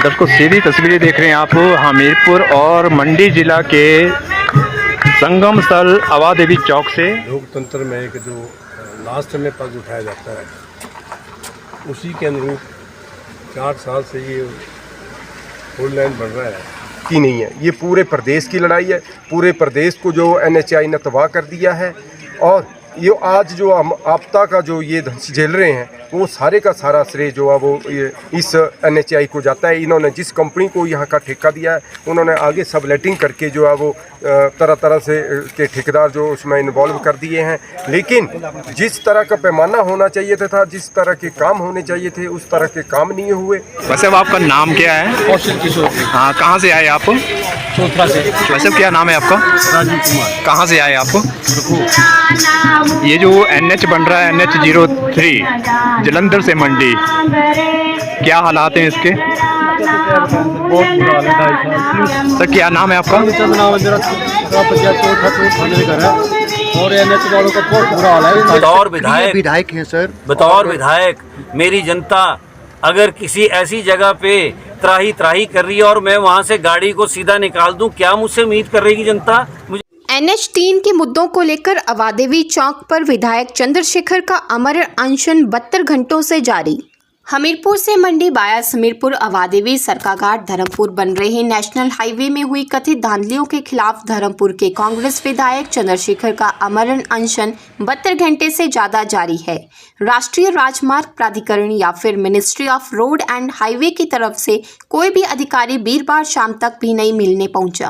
दर्शकों सीधी तस्वीरें देख रहे हैं आप हमीरपुर और मंडी जिला के संगम स्थल अवा देवी चौक से। लोकतंत्र में एक जो लास्ट में पग उठाया जाता है उसी के अनुरूप 4 साल से ये फोर लाइन बन रहा है कि नहीं है। ये पूरे प्रदेश की लड़ाई है। पूरे प्रदेश को जो NHAI ने तबाह कर दिया है और ये आज जो हम आपदा का जो ये झेल रहे हैं वो सारे का सारा श्रेय जो है वो ये इस NHAI को जाता है। इन्होंने जिस कंपनी को यहाँ का ठेका दिया है उन्होंने आगे सबलेटिंग करके जो है वो तरह तरह से के ठेकेदार जो उसमें इन्वॉल्व कर दिए हैं। लेकिन जिस तरह का पैमाना होना चाहिए था, जिस तरह के काम होने चाहिए थे, उस तरह के काम नहीं हुए। वैसे आपका नाम क्या है? कौशल किशोर। हाँ, कहाँ से आए आप? चौथरा से। वैसे क्या नाम है आपका? राजीव कुमार। कहाँ से आए आप? ये जो NH बन रहा है NH03 जलंधर से मंडी, क्या हालात हैं इसके? बहुत बुरा हाल है। सर क्या नाम है आपका? नाम है मेरा पंचायत थाने घर है और NH वालों का बहुत बुरा हाल है। बतौर विधायक हैं सर। बतौर विधायक मेरी जनता अगर किसी ऐसी जगह पे त्राही त्राही कर रही है और मैं वहाँ से गाड़ी को सीधा निकाल दूं, क्या मुझसे उम्मीद कर रही है जनता? NH3 के मुद्दों को लेकर अवादेवी चौक पर विधायक चंद्रशेखर का अमर अनशन 72 घंटों से जारी। हमीरपुर से मंडी बाया हमीरपुर अवादेवी सरकाघाट धर्मपुर बन रहे नेशनल हाईवे में हुई कथित धांधलियों के खिलाफ धर्मपुर के कांग्रेस विधायक चंद्रशेखर का अमरण अनशन 72 घंटे से ज्यादा जारी है। राष्ट्रीय राजमार्ग प्राधिकरण या फिर ministry of road and highway की तरफ से कोई भी अधिकारी वीरवार शाम तक भी नहीं मिलने पहुंचा।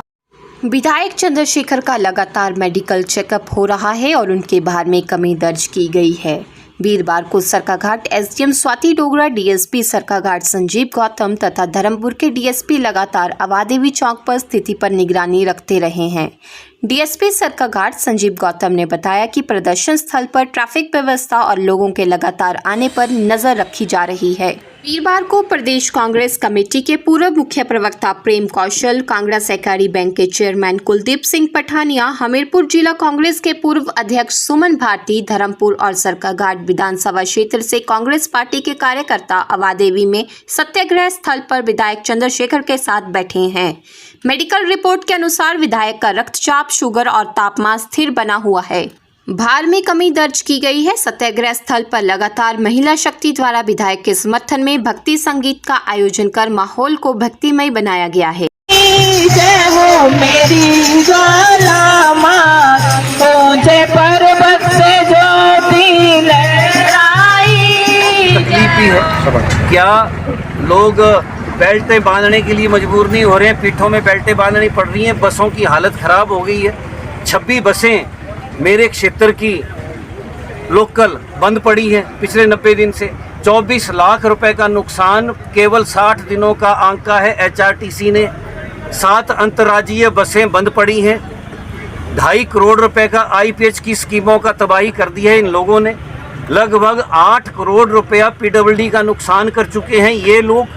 विधायक चंद्रशेखर का लगातार मेडिकल चेकअप हो रहा है और उनके भार में कमी दर्ज की गई है। वीरवार को सरकाघाट SDM स्वाति डोगरा, DSP सरकाघाट संजीव गौतम तथा धर्मपुर के DSP लगातार अवादेवी चौक पर स्थिति पर निगरानी रखते रहे हैं। DSP सरकाघाट संजीव गौतम ने बताया कि प्रदर्शन स्थल पर ट्रैफिक व्यवस्था और लोगों के लगातार आने पर नजर रखी जा रही है। वीरवार को प्रदेश कांग्रेस कमेटी के पूर्व मुख्य प्रवक्ता प्रेम कौशल, कांगड़ा सहकारी बैंक के चेयरमैन कुलदीप सिंह पठानिया, हमीरपुर जिला कांग्रेस के पूर्व अध्यक्ष सुमन भारती, धर्मपुर और सरकाघाट विधानसभा क्षेत्र से कांग्रेस पार्टी के कार्यकर्ता अवादेवी में सत्याग्रह स्थल पर विधायक चंद्रशेखर के साथ बैठे हैं। मेडिकल रिपोर्ट के अनुसार विधायक का रक्तचाप, शुगर और तापमान स्थिर बना हुआ है। भार में कमी दर्ज की गई है। सत्याग्रह स्थल पर लगातार महिला शक्ति द्वारा विधायक के समर्थन में भक्ति संगीत का आयोजन कर माहौल को भक्तिमय बनाया गया है। क्या लोग बेल्टें बांधने के लिए मजबूर नहीं हो रहे हैं? पीठों में बेल्टें बांधनी पड़ रही हैं। बसों की हालत खराब हो गई है। 26 बसें मेरे क्षेत्र की लोकल बंद पड़ी है पिछले 90 दिन से। 24 लाख रुपए का नुकसान केवल 60 दिनों का आंका है HRTC ने। 7 अंतर्राज्यीय बसें बंद पड़ी हैं। 2.5 करोड़ रुपए का IPH की स्कीमों का तबाही कर दिया है इन लोगों ने। लगभग 8 करोड़ रुपया PWD का नुकसान कर चुके हैं ये लोग।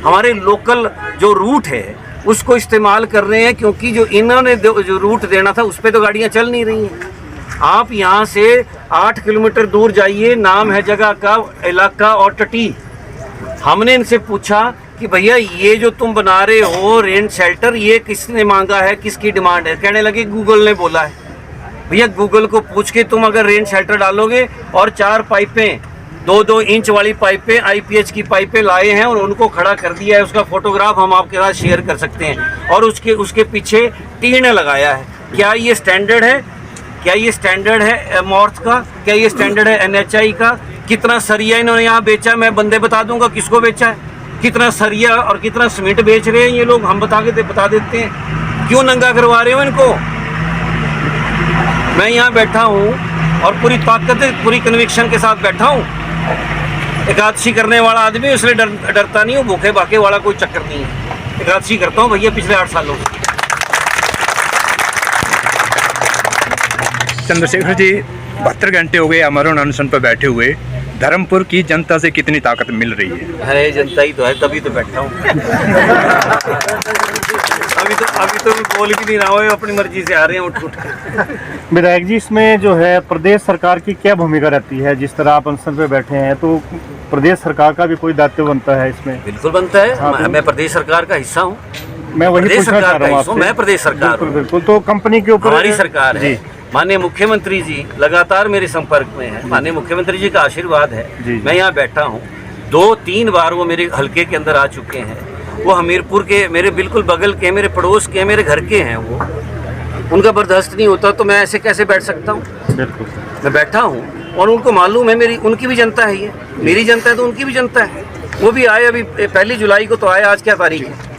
हमारे लोकल जो रूट है उसको इस्तेमाल कर रहे हैं क्योंकि जो इन्होंने जो रूट देना था उस पर तो गाड़ियाँ चल नहीं रही हैं। आप यहाँ से 8 किलोमीटर दूर जाइए, नाम है जगह का इलाका और टटी। हमने इनसे पूछा कि भैया ये जो तुम बना रहे हो रेंट शेल्टर, ये किसने मांगा है, किसकी डिमांड है? कहने लगे गूगल ने बोला है। भैया गूगल को पूछ के तुम अगर रेंट शेल्टर डालोगे और 4 पाइपें 2-2 इंच वाली पाइपें IPH की पाइपें लाए हैं और उनको खड़ा कर दिया है, उसका फोटोग्राफ हम आपके साथ शेयर कर सकते हैं, और उसके पीछे टीन लगाया है। क्या ये स्टैंडर्ड है? क्या ये स्टैंडर्ड है मॉर्थ का? क्या ये स्टैंडर्ड है NHAI का? कितना सरिया इन्होंने यहाँ बेचा, मैं बंदे बता दूंगा किसको बेचा है। कितना सरिया और कितना सीमेंट बेच रहे हैं ये लोग, हम बता देते हैं। क्यों नंगा करवा रहे हो इनको? मैं यहाँ बैठा हूँ और पूरी ताकत पूरी कन्विक्शन के साथ बैठा हूँ। एकादशी करने वाला आदमी, इसलिए डरता नहीं हूँ। भूखे भाके वाला कोई चक्कर नहीं है। एकादशी करता हूँ भैया पिछले 8 सालों से। चंद्रशेखर जी 72 घंटे हो गए अमरण अनशन पर बैठे हुए। धर्मपुर की जनता से कितनी ताकत मिल रही है? अरे जनता ही तो है, तभी तो बैठा हूँ। अभी तो बोल भी नहीं रहा हूँ, अपनी मर्जी से आ रहे हैं उठ कर। विधायक जी, इसमें जो है प्रदेश सरकार की क्या भूमिका रहती है? जिस तरह आप अनशन पे बैठे हैं तो प्रदेश सरकार का भी कोई दायित्व बनता है इसमें? बिल्कुल बनता है। हाँ, मैं प्रदेश सरकार का हिस्सा हूँ। मैं वही प्रदेश पूछना चाह सरकार रहा हूँ का हिस्सा हूँ, आपसे। मैं प्रदेश सरकार बिल्कुल हूँ। बिल्कुल। तो कंपनी के ऊपर हमारी सरकार है, जी। माननीय मुख्यमंत्री जी लगातार मेरे संपर्क में है। माननीय मुख्यमंत्री जी का आशीर्वाद है। जी। मैं यहाँ बैठा हूँ, 2-3 बार वो मेरे हलके के अंदर आ चुके हैं। वो हमीरपुर के मेरे बिल्कुल बगल के, मेरे पड़ोस के, मेरे घर के हैं। वो उनका बर्दाश्त नहीं होता तो मैं ऐसे कैसे बैठ सकता हूँ? बिल्कुल। मैं बैठा हूँ और उनको मालूम है मेरी उनकी भी जनता है, ये मेरी जनता है तो उनकी भी जनता है। वो भी आए, अभी 1 जुलाई को तो आए। आज क्या तारीख है?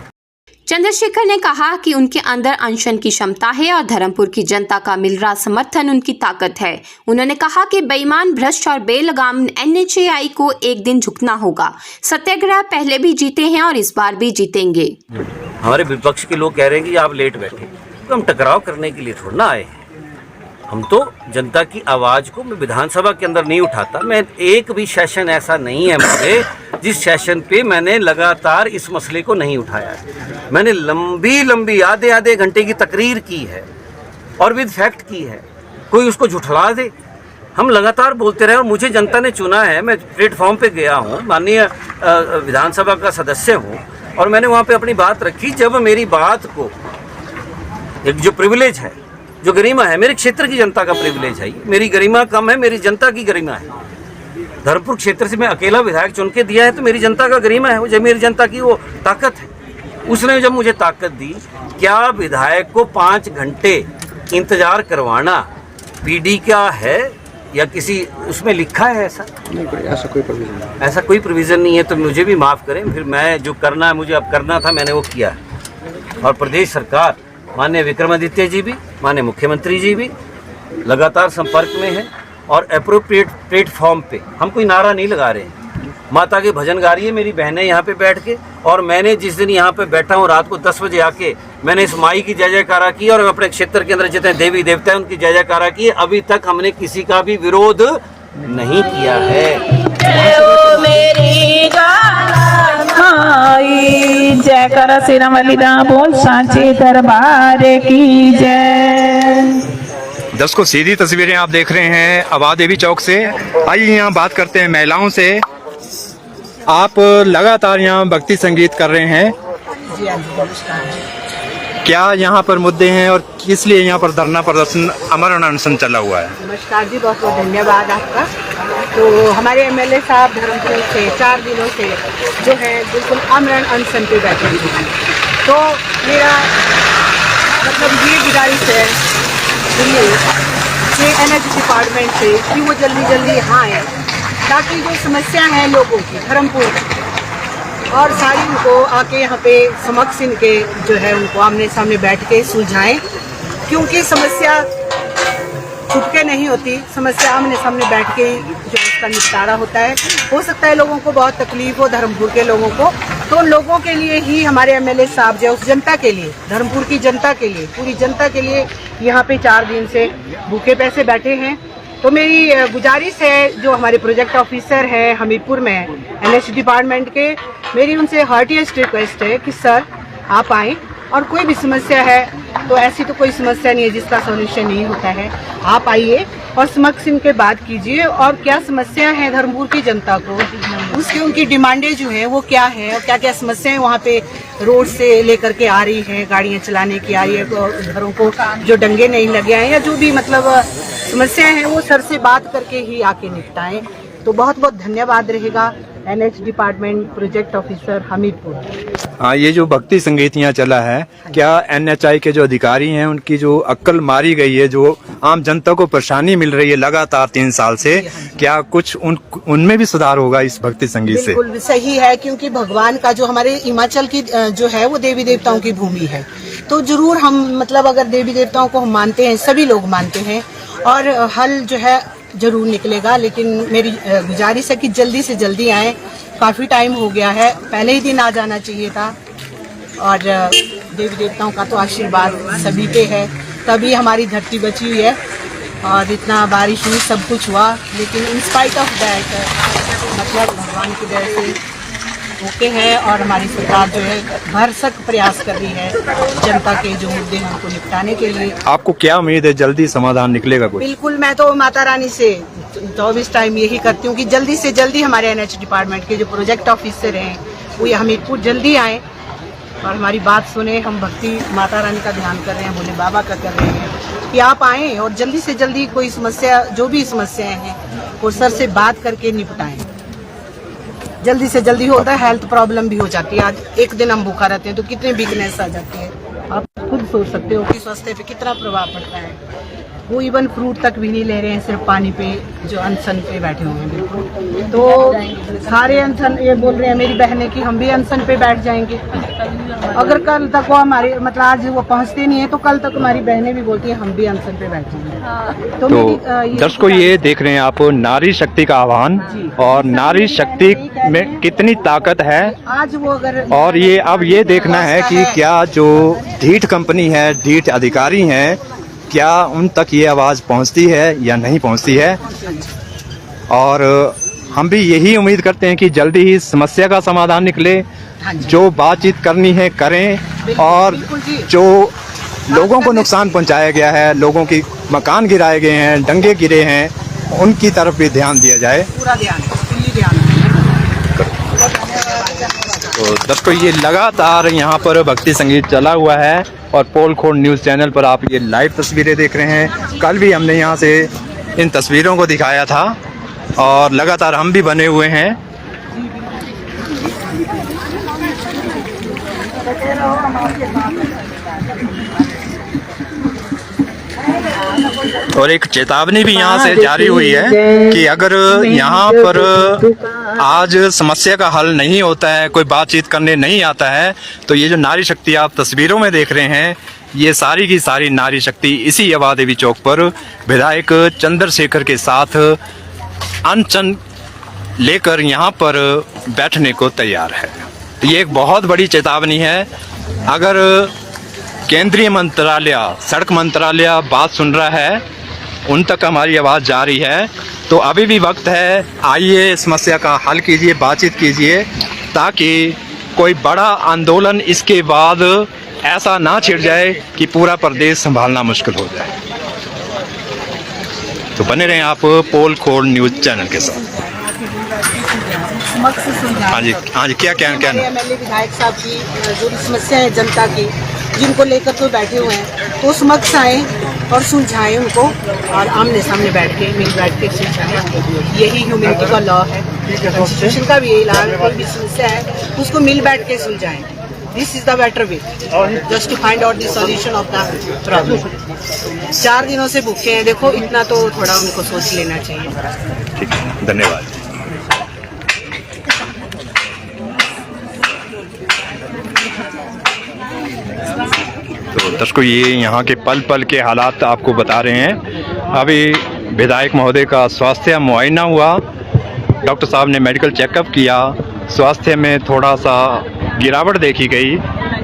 चंद्रशेखर ने कहा कि उनके अंदर अनशन की क्षमता है और धर्मपुर की जनता का मिल रहा समर्थन उनकी ताकत है। उन्होंने कहा कि बेईमान, भ्रष्ट और बेलगाम NHAI को एक दिन झुकना होगा। सत्याग्रह पहले भी जीते हैं और इस बार भी जीतेंगे। हमारे विपक्ष के लोग कह रहे हैं कि आप लेट बैठे, तो हम टकराव करने के लिए थोड़ा ना आए हैं। हम तो जनता की आवाज़ को मैं विधानसभा के अंदर नहीं उठाता। मैं एक भी सेशन ऐसा नहीं है मुझे जिस सेशन पे मैंने लगातार इस मसले को नहीं उठाया है। मैंने लंबी आधे घंटे की तकरीर की है और विद फैक्ट की है। कोई उसको झुठला दे, हम लगातार बोलते रहे और मुझे जनता ने चुना है। मैं प्लेटफॉर्म पे गया हूँ, माननीय विधानसभा का सदस्य हूँ और मैंने वहाँ पे अपनी बात रखी। जब मेरी बात को एक जो प्रिविलेज है, जो गरिमा है, मेरे क्षेत्र की जनता का प्रिविलेज है। मेरी गरिमा कम है, मेरी जनता की गरिमा है। धर्मपुर क्षेत्र से मैं अकेला विधायक चुन के दिया है तो मेरी जनता का गरिमा है, वो जब मेरी जनता की वो ताकत है। उसने जब मुझे ताकत दी, क्या विधायक को 5 घंटे इंतजार करवाना पीडी का है या किसी उसमें लिखा है? ऐसा कोई प्रोविज़न नहीं है। तो मुझे भी माफ़ करें, फिर मैं जो करना है मुझे अब करना था मैंने वो किया है। और प्रदेश सरकार, माननीय विक्रमादित्य जी भी, माननीय मुख्यमंत्री जी भी लगातार संपर्क में है और एप्रोप्रिएट प्लेटफॉर्म पे हम कोई नारा नहीं लगा रहे हैं। माता के भजन गा रही है मेरी बहनें यहाँ पे बैठ के, और मैंने जिस दिन यहाँ पे बैठा हूँ रात को 10 बजे आके मैंने इस माई की जय जयकारा की और अपने क्षेत्र के अंदर जितने देवी देवता हैं उनकी जय जयकारा की। अभी तक हमने किसी का भी विरोध नहीं किया है। जय कर सिरमलिदा बोल सांचे दरबार की जय। दर्शकों, सीधी तस्वीरें आप देख रहे हैं आवाज देवी चौक से। आइए यहाँ बात करते हैं महिलाओं से। आप लगातार यहाँ भक्ति संगीत कर रहे हैं, क्या यहाँ पर मुद्दे हैं और किस लिए यहाँ पर धरना प्रदर्शन अमर अनशन चला हुआ है? नमस्कार जी, बहुत बहुत धन्यवाद आपका। तो हमारे MLA साहब धर्मपुर से 4 दिनों से जो है बिल्कुल अमर अनशन पे बैठे हैं। तो मेरा मतलब ये गुजारिश है कि NH डिपार्टमेंट से कि वो जल्दी यहाँ आए ताकि जो समस्या है लोगों की धर्मपुर और सारी उनको आके यहाँ पे समक्ष इनके जो है उनको आमने सामने बैठ के सुलझाएं, क्योंकि समस्या छुप के नहीं होती, समस्या आमने सामने बैठ के जो उसका निपटारा होता है। हो सकता है लोगों को बहुत तकलीफ हो, धर्मपुर के लोगों को, तो उन लोगों के लिए ही हमारे MLA साहब जो उस जनता के लिए, धर्मपुर की जनता के लिए, पूरी जनता के लिए यहाँ पे 4 दिन से भूखे पैसे बैठे हैं। तो मेरी गुजारिश है जो हमारे प्रोजेक्ट ऑफिसर है हमीरपुर में NH डिपार्टमेंट के, मेरी उनसे हार्टिएस्ट रिक्वेस्ट है कि सर आप आएँ और कोई भी समस्या है तो ऐसी तो कोई समस्या नहीं है जिसका सॉल्यूशन नहीं होता है। आप आइए और समक्ष इनके बात कीजिए और क्या समस्या है धर्मपुर की जनता को, उसकी उनकी डिमांडें जो है वो क्या है और क्या क्या समस्याएं वहाँ पे रोड से लेकर के आ रही हैं, गाड़ियाँ चलाने की आ रही है, तो घरों को जो डंगे नहीं लगे हैं या जो भी मतलब समस्याएं हैं वो सर से बात करके ही आके निपटाएं। तो बहुत बहुत धन्यवाद रहेगा NH department project officer Hamirpur. हाँ, ये जो भक्ति संगीत यहाँ चला है, क्या NHI के जो अधिकारी हैं उनकी जो अक्ल मारी गई है, जो आम जनता को परेशानी मिल रही है लगातार 3 साल से, क्या कुछ उनमें भी सुधार होगा इस भक्ति संगीत से? बिल्कुल सही है, क्योंकि भगवान का जो हमारे हिमाचल की जो है वो देवी देवताओं की भूमि है। तो जरूर हम मतलब अगर देवी देवताओं को हम मानते हैं, सभी लोग मानते हैं और हल जो है जरूर निकलेगा। लेकिन मेरी गुजारिश है कि जल्दी से जल्दी आएँ, काफ़ी टाइम हो गया है, पहले ही दिन आ जाना चाहिए था। और देवी देवताओं का तो आशीर्वाद सभी पे है, तभी हमारी धरती बची हुई है और इतना बारिश हुई, सब कुछ हुआ। लेकिन इन स्पाइट ऑफ दैट मतलब भगवान की दया से ओके है और हमारी सरकार जो है भरसक प्रयास कर रही है जनता के जो मुद्दे हैं उनको निपटाने के लिए। आपको क्या उम्मीद है, जल्दी समाधान निकलेगा कुछ? बिल्कुल, मैं तो माता रानी से 24 टाइम यही करती हूँ कि जल्दी से जल्दी हमारे NH डिपार्टमेंट के जो प्रोजेक्ट ऑफिसर हैं वो हमीरपुर जल्दी आए और हमारी बात सुने। हम भक्ति माता रानी का ध्यान कर रहे हैं, भोले बाबा का कर रहे हैं कि आप आएँ और जल्दी से जल्दी कोई समस्या, जो भी समस्याएं हैं वो सर से बात करके निपटाएं। जल्दी से जल्दी होता है, हेल्थ प्रॉब्लम भी हो जाती है। आज एक दिन हम भूखा रहते हैं तो कितनी वीकनेस आ जाती है, आप खुद सोच सकते हो कि स्वास्थ्य पे कितना प्रभाव पड़ता है। वो इवन फ्रूट तक भी नहीं ले रहे हैं, सिर्फ पानी पे जो अनशन पे बैठे हुए हैं बिल्कुल। तो सारे अनशन ये बोल रहे हैं मेरी बहनें कि हम भी अनशन पे बैठ जाएंगे। अगर कल तक वो हमारे मतलब आज वो पहुंचते नहीं है तो कल तक हमारी बहनें भी बोलती हैं हम भी अनशन पे बैठ जाएंगे। तो दर्शकों ये देख रहे हैं आप नारी शक्ति का आह्वान, और नारी शक्ति में कितनी ताकत है। आज वो अगर और ये अब ये देखना है कि क्या जो ढीठ कंपनी है, ढीठ अधिकारी हैं, क्या उन तक ये आवाज़ पहुंचती है या नहीं पहुंचती है। और हम भी यही उम्मीद करते हैं कि जल्दी ही समस्या का समाधान निकले। जो बातचीत करनी है करें, और जो लोगों को नुकसान पहुंचाया गया है, लोगों की मकान गिराए गए हैं, दंगे गिरे हैं, उनकी तरफ भी ध्यान दिया जाए। पूरा ध्यान, ध्यान। तो दर्शकों ये लगातार यहाँ पर भक्ति संगीत चला हुआ है, और पोल खोल न्यूज़ चैनल पर आप ये लाइव तस्वीरें देख रहे हैं। कल भी हमने यहाँ से इन तस्वीरों को दिखाया था, और लगातार हम भी बने हुए हैं। और एक चेतावनी भी यहाँ से जारी हुई है कि अगर यहाँ पर आज समस्या का हल नहीं होता है, कोई बातचीत करने नहीं आता है, तो ये जो नारी शक्ति आप तस्वीरों में देख रहे हैं, ये सारी की सारी नारी शक्ति इसी अवा देवी चौक पर विधायक चंद्रशेखर के साथ अनशन लेकर यहाँ पर बैठने को तैयार है। तो ये एक बहुत बड़ी चेतावनी है। अगर केंद्रीय मंत्रालय, सड़क मंत्रालय बात सुन रहा है, उन तक हमारी आवाज़ जा रही है, तो अभी भी वक्त है। आइए समस्या का हल कीजिए, बातचीत कीजिए, ताकि कोई बड़ा आंदोलन इसके बाद ऐसा ना छिड़ जाए कि पूरा प्रदेश संभालना मुश्किल हो जाए। तो बने रहें आप पोल खोल न्यूज़ चैनल के साथ। हाँ जी, हाँ जी, क्या MLA विधायक साहब की जो भी समस्या है जनता की, जिनको लेकर तो बैठे हुए हैं, तो समक्ष आए और सुलझाएं उनको, और आमने सामने बैठ के सुलझाएं। यही ह्यूमैनिटी का लॉ है, कॉन्स्टिट्यूशन का भी यही लॉ है। कोई भी समस्या है उसको मिल बैठ के सुलझाएं। This is the better way just to find out the solution of the problem. 4 दिनों से भूखे हैं, देखो इतना तो थोड़ा उनको सोच लेना चाहिए। ठीक है, धन्यवाद। तो दर्शकों ये यहाँ के पल पल के हालात आपको बता रहे हैं। अभी विधायक महोदय का स्वास्थ्य मुआयना हुआ, डॉक्टर साहब ने मेडिकल चेकअप किया, स्वास्थ्य में थोड़ा सा गिरावट देखी गई,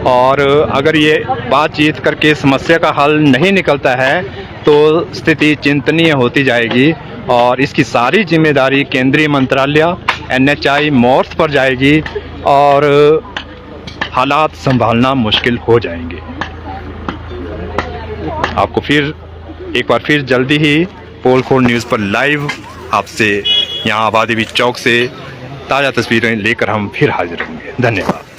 और अगर ये बातचीत करके समस्या का हल नहीं निकलता है तो स्थिति चिंतनीय होती जाएगी, और इसकी सारी जिम्मेदारी केंद्रीय मंत्रालय NHI मोर्थ पर जाएगी, और हालात संभालना मुश्किल हो जाएंगे। आपको फिर एक बार फिर जल्दी ही पोल खोल न्यूज़ पर लाइव आपसे यहाँ आबादी चौक से ताज़ा तस्वीरें लेकर हम फिर हाजिर होंगे। धन्यवाद।